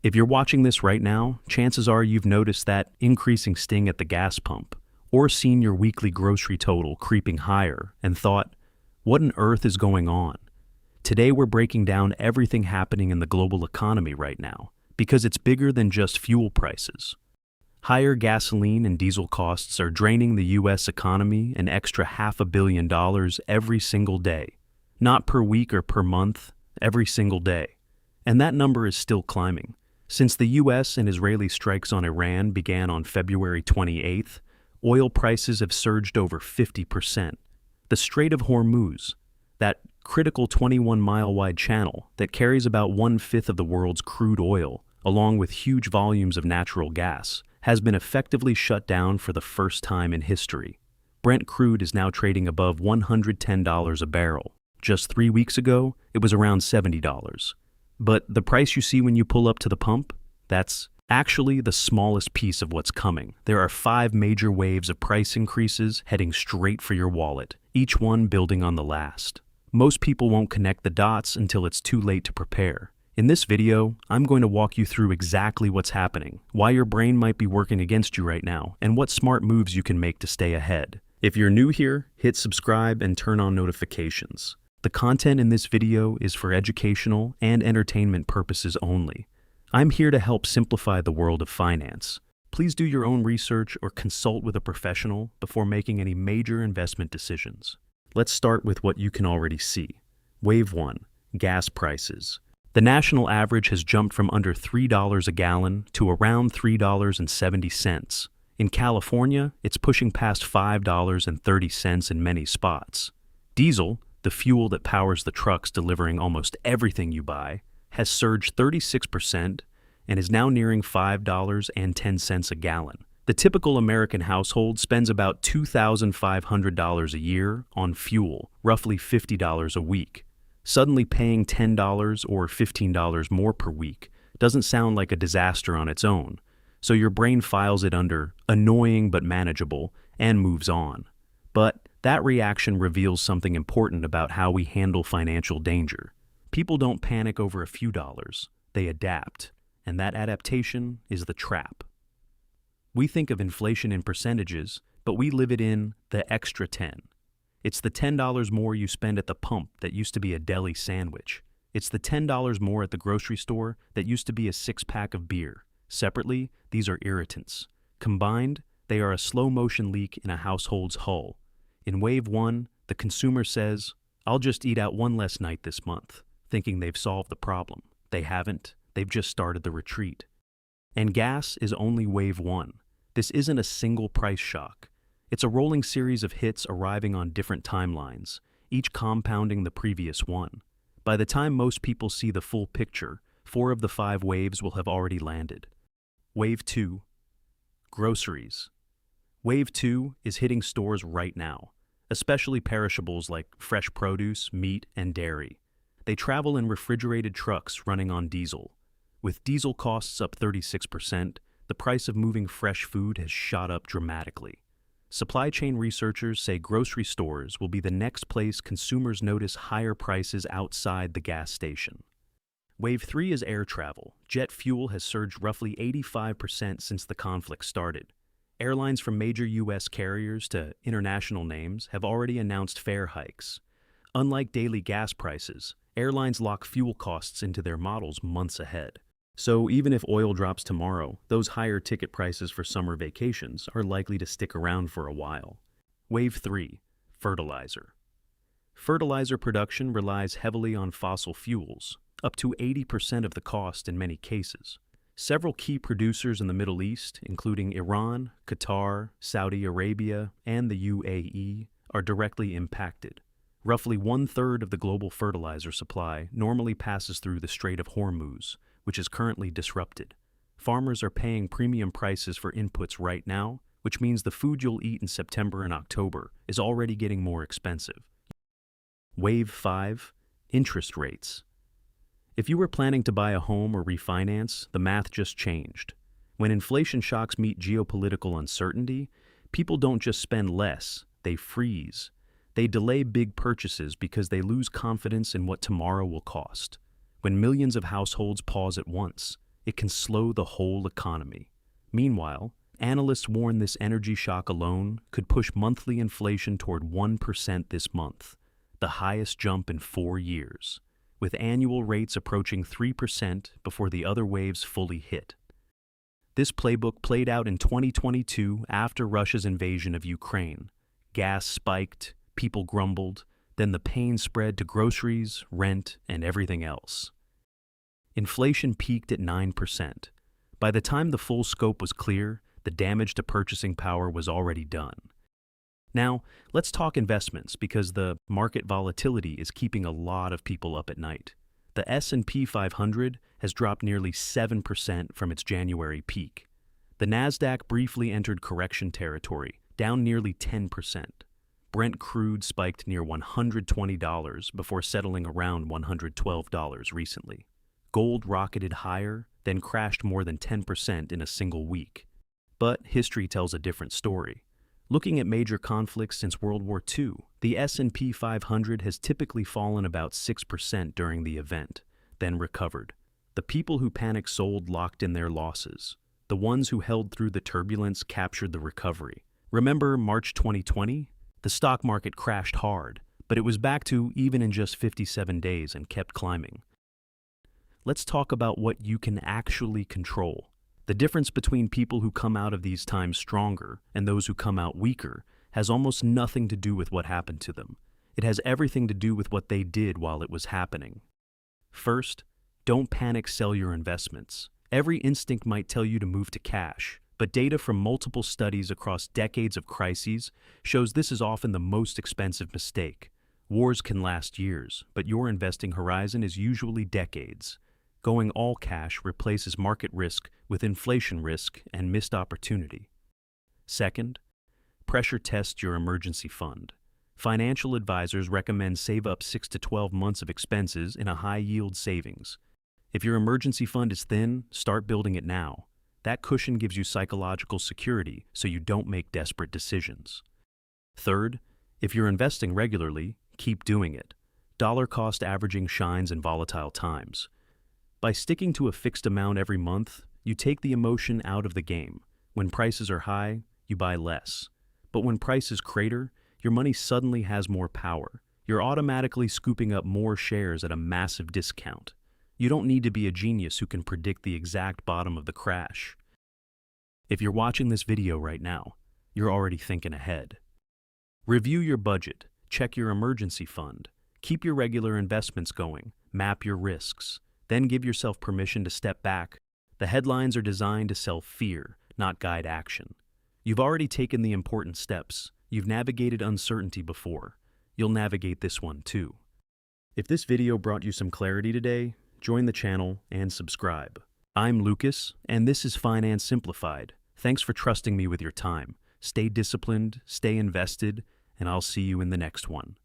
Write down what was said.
If you're watching this right now, chances are you've noticed that increasing sting at the gas pump, or seen your weekly grocery total creeping higher and thought, what on earth is going on? Today we're breaking down everything happening in the global economy right now, because it's bigger than just fuel prices. Higher gasoline and diesel costs are draining the U.S. economy an extra $500 million every single day. Not per week or per month, every single day. And that number is still climbing. Since the U.S. and Israeli strikes on Iran began on February 28th, oil prices have surged over 50%. The Strait of Hormuz, that critical 21-mile-wide channel that carries about 1/5 of the world's crude oil, along with huge volumes of natural gas, has been effectively shut down for the first time in history. Brent crude is now trading above $110 a barrel. Just 3 weeks ago, it was around $70. But the price you see when you pull up to the pump, that's actually the smallest piece of what's coming. There are 5 major waves of price increases heading straight for your wallet, each one building on the last. Most people won't connect the dots until it's too late to prepare. In this video, I'm going to walk you through exactly what's happening, why your brain might be working against you right now, and what smart moves you can make to stay ahead. If you're new here, hit subscribe and turn on notifications. The content in this video is for educational and entertainment purposes only. I'm here to help simplify the world of finance. Please do your own research or consult with a professional before making any major investment decisions. Let's start with what you can already see. Wave 1. Gas prices. The national average has jumped from under $3 a gallon to around $3.70. In California, it's pushing past $5.30 in many spots. Diesel, the fuel that powers the trucks delivering almost everything you buy, has surged 36% and is now nearing $5.10 a gallon. The typical American household spends about $2,500 a year on fuel, roughly $50 a week. Suddenly paying $10 or $15 more per week doesn't sound like a disaster on its own, so your brain files it under annoying but manageable and moves on. But that reaction reveals something important about how we handle financial danger. People don't panic over a few dollars, they adapt, and that adaptation is the trap. We think of inflation in percentages, but we live it in the extra 10. It's the $10 more you spend at the pump that used to be a deli sandwich. It's the $10 more at the grocery store that used to be a 6-pack of beer. Separately, these are irritants. Combined, they are a slow-motion leak in a household's hull. In Wave 1, the consumer says, I'll just eat out one less night this month, thinking they've solved the problem. They haven't. They've just started the retreat. And gas is only Wave 1. This isn't a single price shock. It's a rolling series of hits arriving on different timelines, each compounding the previous one. By the time most people see the full picture, 4 of the 5 waves will have already landed. Wave 2. Groceries. Wave 2 is hitting stores right now, especially perishables like fresh produce, meat, and dairy. They travel in refrigerated trucks running on diesel. With diesel costs up 36%, the price of moving fresh food has shot up dramatically. Supply chain researchers say grocery stores will be the next place consumers notice higher prices outside the gas station. Wave 3 is air travel. Jet fuel has surged roughly 85% since the conflict started. Airlines from major U.S. carriers to international names have already announced fare hikes. Unlike daily gas prices, airlines lock fuel costs into their models months ahead. So even if oil drops tomorrow, those higher ticket prices for summer vacations are likely to stick around for a while. Wave 3. Fertilizer. Fertilizer production relies heavily on fossil fuels, up to 80% of the cost in many cases. Several key producers in the Middle East, including Iran, Qatar, Saudi Arabia, and the UAE, are directly impacted. Roughly 1/3 of the global fertilizer supply normally passes through the Strait of Hormuz, which is currently disrupted. Farmers are paying premium prices for inputs right now, which means the food you'll eat in September and October is already getting more expensive. Wave 5. Interest rates. If you were planning to buy a home or refinance, the math just changed. When inflation shocks meet geopolitical uncertainty, people don't just spend less, they freeze. They delay big purchases because they lose confidence in what tomorrow will cost. When millions of households pause at once, it can slow the whole economy. Meanwhile, analysts warn this energy shock alone could push monthly inflation toward 1% this month, the highest jump in 4 years, with annual rates approaching 3% before the other waves fully hit. This playbook played out in 2022 after Russia's invasion of Ukraine. Gas spiked, people grumbled, then the pain spread to groceries, rent, and everything else. Inflation peaked at 9%. By the time the full scope was clear, the damage to purchasing power was already done. Now, let's talk investments because the market volatility is keeping a lot of people up at night. The S&P 500 has dropped nearly 7% from its January peak. The Nasdaq briefly entered correction territory, down nearly 10%. Brent crude spiked near $120 before settling around $112 recently. Gold rocketed higher, then crashed more than 10% in a single week. But history tells a different story. Looking at major conflicts since World War II, the S&P 500 has typically fallen about 6% during the event, then recovered. The people who panic sold locked in their losses. The ones who held through the turbulence captured the recovery. Remember March 2020? The stock market crashed hard, but it was back to even in just 57 days and kept climbing. Let's talk about what you can actually control. The difference between people who come out of these times stronger and those who come out weaker has almost nothing to do with what happened to them. It has everything to do with what they did while it was happening. First, don't panic sell your investments. Every instinct might tell you to move to cash, but data from multiple studies across decades of crises shows this is often the most expensive mistake. Wars can last years, but your investing horizon is usually decades. Going all cash replaces market risk with inflation risk and missed opportunity. Second, pressure test your emergency fund. Financial advisors recommend save up 6 to 12 months of expenses in a high-yield savings. If your emergency fund is thin, start building it now. That cushion gives you psychological security so you don't make desperate decisions. Third, if you're investing regularly, keep doing it. Dollar cost averaging shines in volatile times. By sticking to a fixed amount every month, you take the emotion out of the game. When prices are high, you buy less. But when prices crater, your money suddenly has more power. You're automatically scooping up more shares at a massive discount. You don't need to be a genius who can predict the exact bottom of the crash. If you're watching this video right now, you're already thinking ahead. Review your budget, check your emergency fund, keep your regular investments going, map your risks. Then give yourself permission to step back. The headlines are designed to sell fear, not guide action. You've already taken the important steps. You've navigated uncertainty before. You'll navigate this one too. If this video brought you some clarity today, join the channel and subscribe. I'm Lucas, and this is Finance Simplified. Thanks for trusting me with your time. Stay disciplined, stay invested, and I'll see you in the next one.